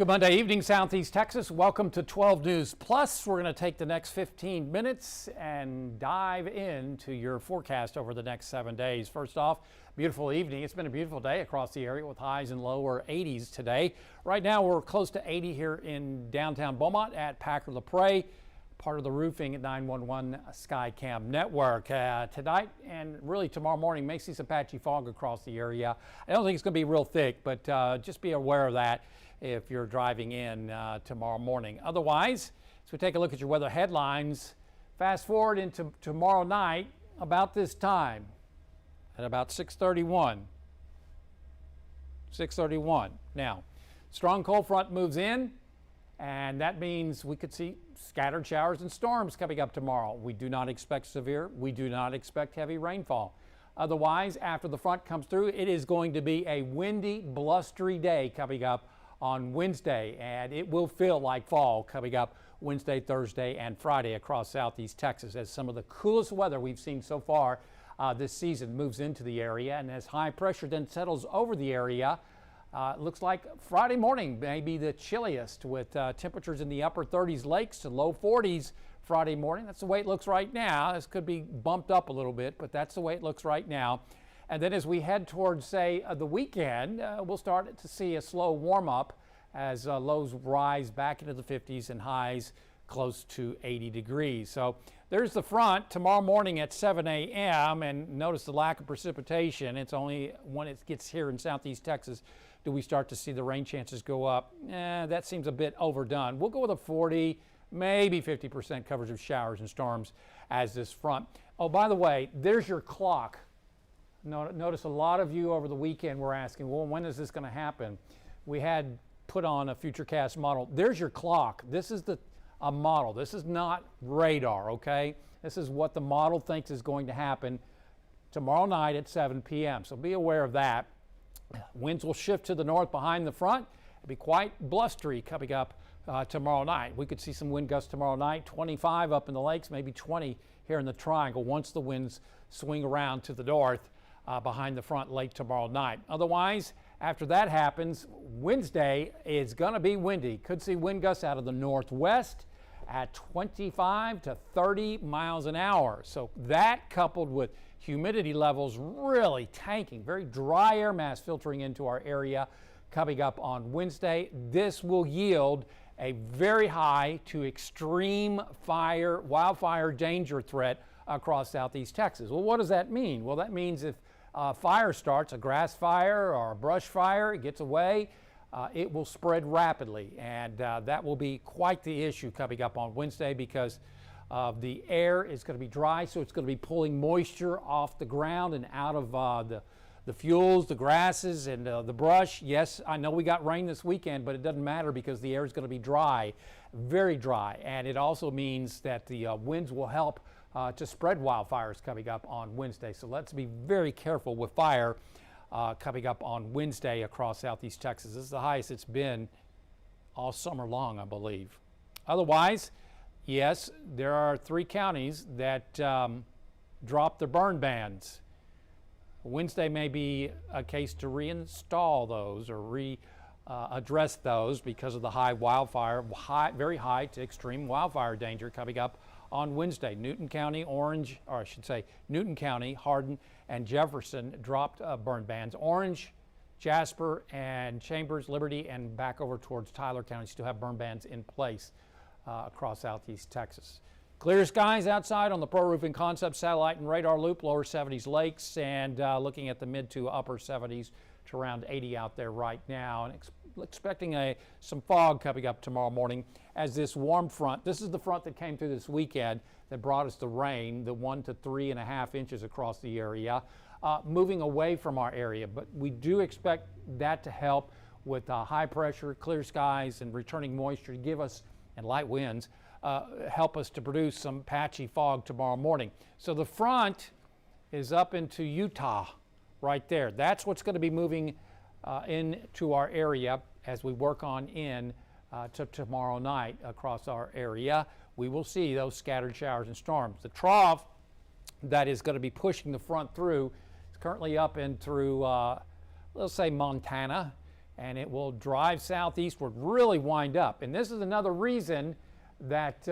Good Monday evening, Southeast Texas. Welcome to 12 News Plus. We're going to take the next 15 minutes and dive into your forecast over the next 7 days. First off, beautiful evening. It's been a beautiful day across the area with highs in lower 80s today. Right now, we're close to 80 here in downtown Beaumont at Packer-LaPrade, part of the roofing at 911 Skycam network. Tonight and really tomorrow morning, may see some patchy fog across the area. I don't think it's going to be real thick, but just be aware of that if you're driving in tomorrow morning. Otherwise, as we take a look at your weather headlines, fast forward into tomorrow night about this time at about 6:31. Now, strong cold front moves in, and that means we could see scattered showers and storms coming up tomorrow. We do not expect severe. We do not expect heavy rainfall. Otherwise, after the front comes through, it is going to be a windy, blustery day coming up on Wednesday, and it will feel like fall coming up Wednesday, Thursday, and Friday across Southeast Texas as some of the coolest weather we've seen so far this season moves into the area. And as high pressure then settles over the area, looks like Friday morning may be the chilliest with temperatures in the upper 30s lakes to low 40s Friday morning. That's the way it looks right now. This could be bumped up a little bit, but that's the way it looks right now. And then as we head towards, say, the weekend, we'll start to see a slow warm-up as lows rise back into the 50s and highs close to 80 degrees. So there's the front tomorrow morning at 7 a.m. And notice the lack of precipitation. It's only when it gets here in Southeast Texas do we start to see the rain chances go up. That seems a bit overdone. We'll go with a 40, maybe 50% coverage of showers and storms as this front. Oh, by the way, there's your clock. Notice a lot of you over the weekend were asking, well, when is this going to happen? We had put on a futurecast model. There's your clock. This is a model. This is not radar, okay? This is what the model thinks is going to happen tomorrow night at 7 p.m. So be aware of that. Winds will shift to the north behind the front. It'll be quite blustery coming up tomorrow night. We could see some wind gusts tomorrow night, 25 up in the lakes, maybe 20 here in the triangle once the winds swing around to the north behind the front late tomorrow night. Otherwise, after that happens, Wednesday is going to be windy. Could see wind gusts out of the northwest at 25 to 30 miles an hour. So that coupled with humidity levels really tanking, very dry air mass filtering into our area coming up on Wednesday. This will yield a very high to extreme wildfire danger threat across Southeast Texas. Well, what does that mean? Well, that means if fire starts, a grass fire or a brush fire, it gets away, it will spread rapidly. And that will be quite the issue coming up on Wednesday because the air is going to be dry, so it's going to be pulling moisture off the ground and out of the fuels, the grasses, and the brush. Yes, I know we got rain this weekend, but it doesn't matter because the air is going to be dry, very dry. And it also means that the winds will help to spread wildfires coming up on Wednesday. So let's be very careful with fire coming up on Wednesday across Southeast Texas. This is the highest it's been all summer long, I believe. Otherwise, yes, there are 3 counties that dropped their burn bans. Wednesday may be a case to reinstall those or address those because of the high wildfire, very high to extreme wildfire danger coming up on Wednesday. Newton County, Newton County, Hardin, and Jefferson dropped burn bans. Orange, Jasper, and Chambers, Liberty, and back over towards Tyler County still have burn bans in place across Southeast Texas. Clear skies outside on the Pro Roofing Concept satellite and radar loop, lower 70s lakes, and looking at the mid to upper 70s to around 80 out there right now. And expecting some fog coming up tomorrow morning as this warm front, this is the front that came through this weekend that brought us the rain, the 1 to 3.5 inches across the area, moving away from our area. But we do expect that to help with high pressure, clear skies, and returning moisture to give us, and light winds, help us to produce some patchy fog tomorrow morning. So the front is up into Utah right there. That's what's going to be moving into our area as we work on to tomorrow night across our area. We will see those scattered showers and storms. The trough that is going to be pushing the front through is currently up and through, let's say, Montana and it will drive southeastward, really wind up. And this is another reason that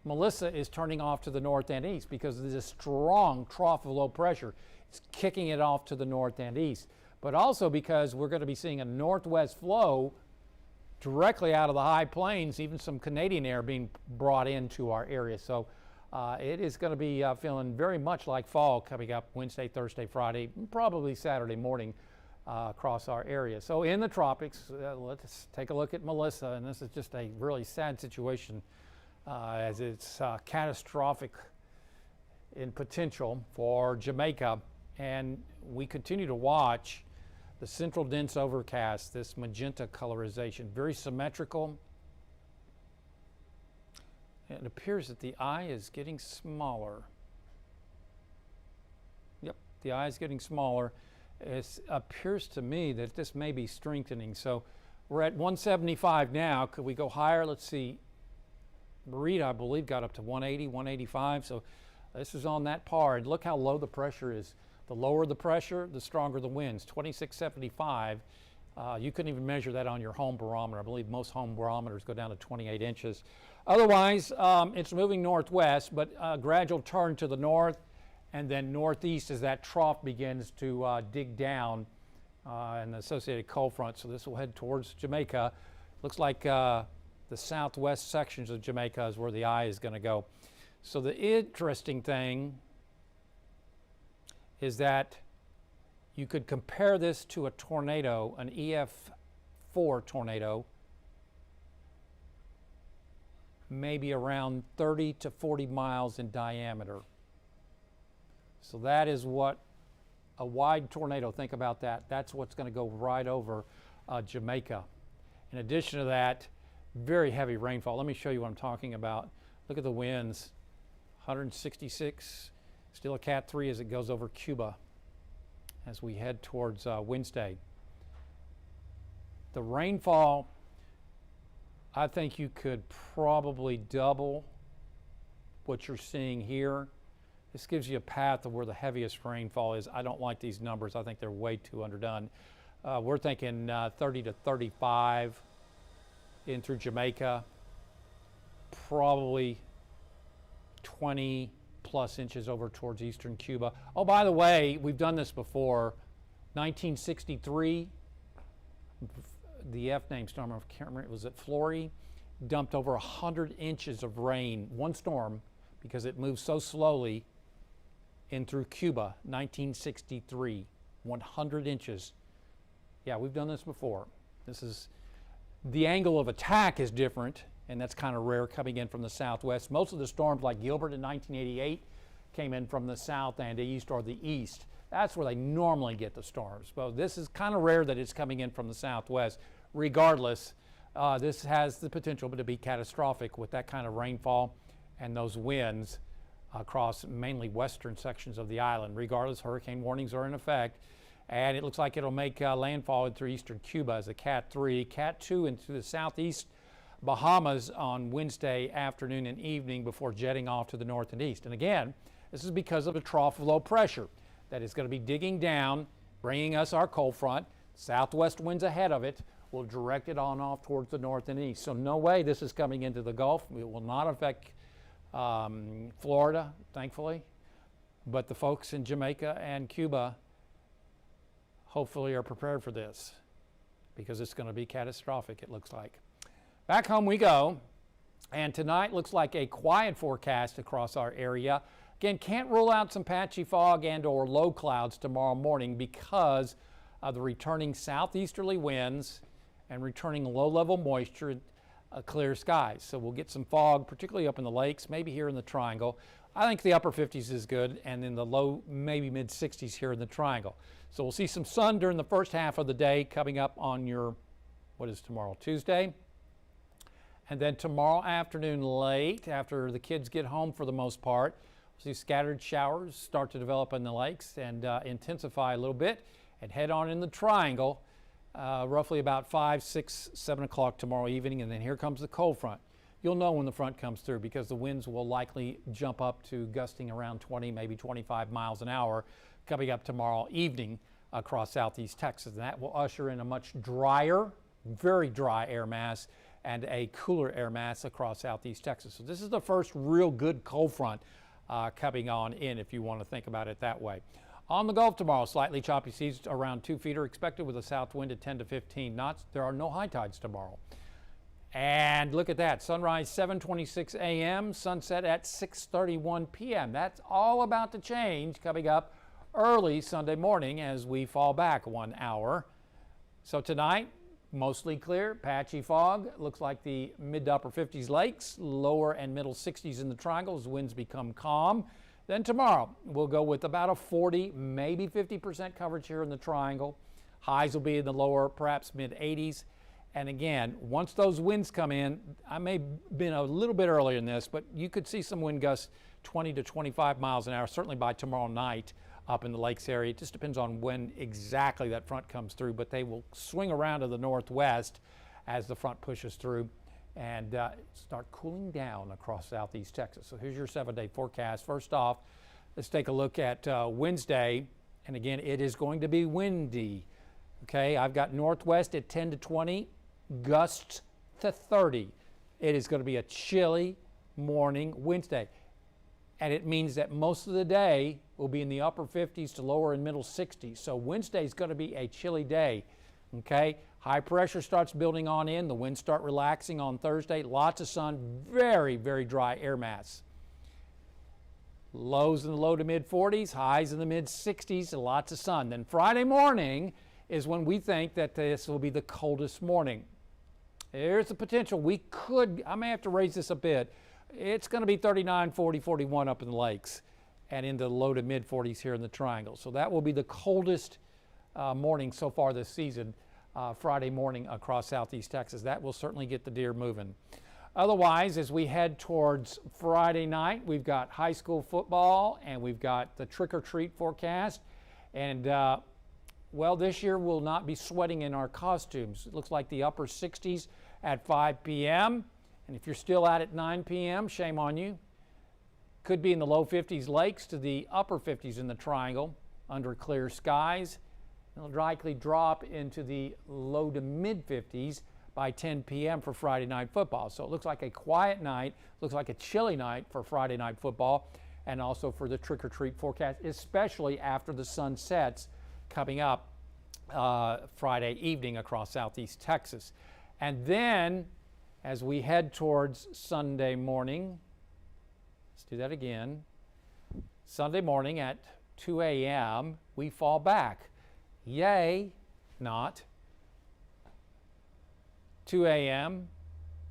Melissa is turning off to the north and east, because of this strong trough of low pressure. It's kicking it off to the north and east. But also because we're going to be seeing a northwest flow directly out of the high plains, even some Canadian air being brought into our area. So it is going to be feeling very much like fall coming up Wednesday, Thursday, Friday, probably Saturday morning across our area. So in the tropics, let's take a look at Melissa, and this is just a really sad situation as it's catastrophic in potential for Jamaica. And we continue to watch the central dense overcast, this magenta colorization, very symmetrical. It appears that the eye is getting smaller. Yep, the eye is getting smaller. It appears to me that this may be strengthening. So we're at 175 now. Could we go higher? Let's see. Merida, I believe, got up to 180, 185. So this is on that par. And look how low the pressure is. The lower the pressure, the stronger the winds. 2675. You couldn't even measure that on your home barometer. I believe most home barometers go down to 28 inches. Otherwise, it's moving northwest, but a gradual turn to the north and then northeast as that trough begins to dig down and the associated cold front. So this will head towards Jamaica. Looks like the southwest sections of Jamaica is where the eye is going to go. So the interesting thing is that you could compare this to a tornado, an EF4 tornado, maybe around 30 to 40 miles in diameter. So that is what a wide tornado, think about that. That's what's going to go right over Jamaica. In addition to that, very heavy rainfall. Let me show you what I'm talking about. Look at the winds, 166, still a Cat 3 as it goes over Cuba as we head towards Wednesday. The rainfall, I think you could probably double what you're seeing here. This gives you a path of where the heaviest rainfall is. I don't like these numbers. I think they're way too underdone. We're thinking 30 to 35 in through Jamaica, probably 20 plus inches over towards eastern Cuba. Oh, by the way, we've done this before. 1963, the F-name storm, I can't remember, was it Flory? Dumped over 100 inches of rain, one storm, because it moved so slowly in through Cuba. 1963, 100 inches. Yeah, we've done this before. This is, the angle of attack is different, and that's kind of rare coming in from the southwest. Most of the storms like Gilbert in 1988 came in from the south and east or the east. That's where they normally get the storms. But this is kind of rare that it's coming in from the southwest. Regardless, this has the potential to be catastrophic with that kind of rainfall and those winds across mainly western sections of the island. Regardless, hurricane warnings are in effect. And it looks like it'll make landfall through eastern Cuba as a Cat 3, Cat 2 into the southeast Bahamas on Wednesday afternoon and evening before jetting off to the north and east. And again, this is because of a trough of low pressure that is going to be digging down, bringing us our cold front. Southwest winds ahead of it will direct it on off towards the north and east. So no way this is coming into the Gulf. It will not affect Florida, thankfully. But the folks in Jamaica and Cuba hopefully are prepared for this because it's going to be catastrophic, it looks like. Back home we go, and tonight looks like a quiet forecast across our area. Again, can't rule out some patchy fog and or low clouds tomorrow morning because of the returning southeasterly winds and returning low-level moisture, clear skies. So we'll get some fog, particularly up in the lakes, maybe here in the triangle. I think the upper 50s is good, and in the low, maybe mid-60s here in the triangle. So we'll see some sun during the first half of the day coming up on your, what is tomorrow, Tuesday? And then tomorrow afternoon late, after the kids get home for the most part, we'll see scattered showers start to develop in the lakes and intensify a little bit and head on in the triangle roughly about 5, 6, 7 o'clock tomorrow evening. And then here comes the cold front. You'll know when the front comes through because the winds will likely jump up to gusting around 20, maybe 25 miles an hour coming up tomorrow evening across southeast Texas. And that will usher in a much drier, very dry air mass and a cooler air mass across southeast Texas. So this is the first real good cold front coming on in, if you want to think about it that way. On the Gulf tomorrow, slightly choppy seas around 2 feet are expected with a south wind at 10 to 15 knots. There are no high tides tomorrow. And look at that, sunrise 7:26 a.m., sunset at 6:31 p.m. That's all about to change coming up early Sunday morning as we fall back 1 hour. So tonight, mostly clear, patchy fog. Looks like the mid to upper 50s lakes, lower and middle 60s in the triangle as winds become calm. Then tomorrow, we'll go with about a 40, maybe 50% coverage here in the triangle. Highs will be in the lower, perhaps mid 80s. And again, once those winds come in, I may have been a little bit earlier in this, but you could see some wind gusts 20 to 25 miles an hour, certainly by tomorrow night up in the lakes area. It just depends on when exactly that front comes through, but they will swing around to the northwest as the front pushes through and start cooling down across southeast Texas. So here's your 7-day forecast. First off, let's take a look at Wednesday. And again, it is going to be windy. Okay, I've got northwest at 10 to 20, gusts to 30. It is going to be a chilly morning Wednesday. And it means that most of the day will be in the upper 50s to lower and middle 60s. So Wednesday is going to be a chilly day. Okay, high pressure starts building on in. The winds start relaxing on Thursday. Lots of sun, very, very dry air mass. Lows in the low to mid 40s, highs in the mid 60s, and lots of sun. Then Friday morning is when we think that this will be the coldest morning. There's the potential. I may have to raise this a bit. It's going to be 39, 40, 41 up in the lakes and in the low to mid 40s here in the triangle. So that will be the coldest morning so far this season, Friday morning across southeast Texas. That will certainly get the deer moving. Otherwise, as we head towards Friday night, we've got high school football and we've got the trick-or-treat forecast. And well, this year we'll not be sweating in our costumes. It looks like the upper 60s at 5 p.m. And if you're still out at 9 p.m., shame on you. Could be in the low 50s lakes to the upper 50s in the triangle under clear skies. It'll likely drop into the low to mid 50s by 10 p.m. for Friday night football. So it looks like a quiet night, looks like a chilly night for Friday night football and also for the trick-or-treat forecast, especially after the sun sets coming up Friday evening across southeast Texas. And then as we head towards Sunday morning, let's do that again. Sunday morning at 2 a.m., we fall back. Yay, not. 2 a.m.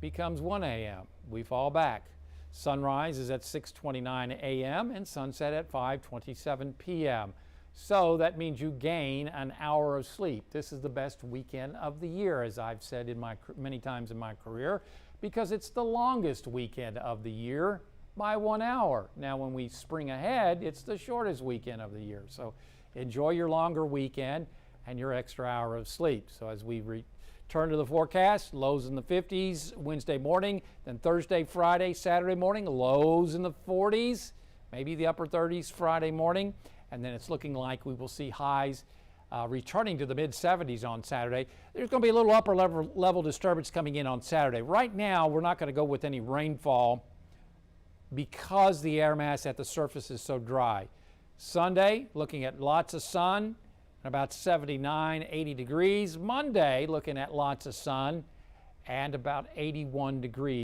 becomes 1 a.m. We fall back. Sunrise is at 6:29 a.m. and sunset at 5:27 p.m. So that means you gain an hour of sleep. This is the best weekend of the year, as I've said many times in my career, because it's the longest weekend of the year by 1 hour. Now, when we spring ahead, it's the shortest weekend of the year. So enjoy your longer weekend and your extra hour of sleep. So as we return to the forecast, lows in the 50s Wednesday morning, then Thursday, Friday, Saturday morning, lows in the 40s, maybe the upper 30s Friday morning. And then it's looking like we will see highs returning to the mid 70s on Saturday. There's going to be a little upper level disturbance coming in on Saturday. Right now, we're not going to go with any rainfall because the air mass at the surface is so dry. Sunday, looking at lots of sun, about 79, 80 degrees. Monday, looking at lots of sun and about 81 degrees.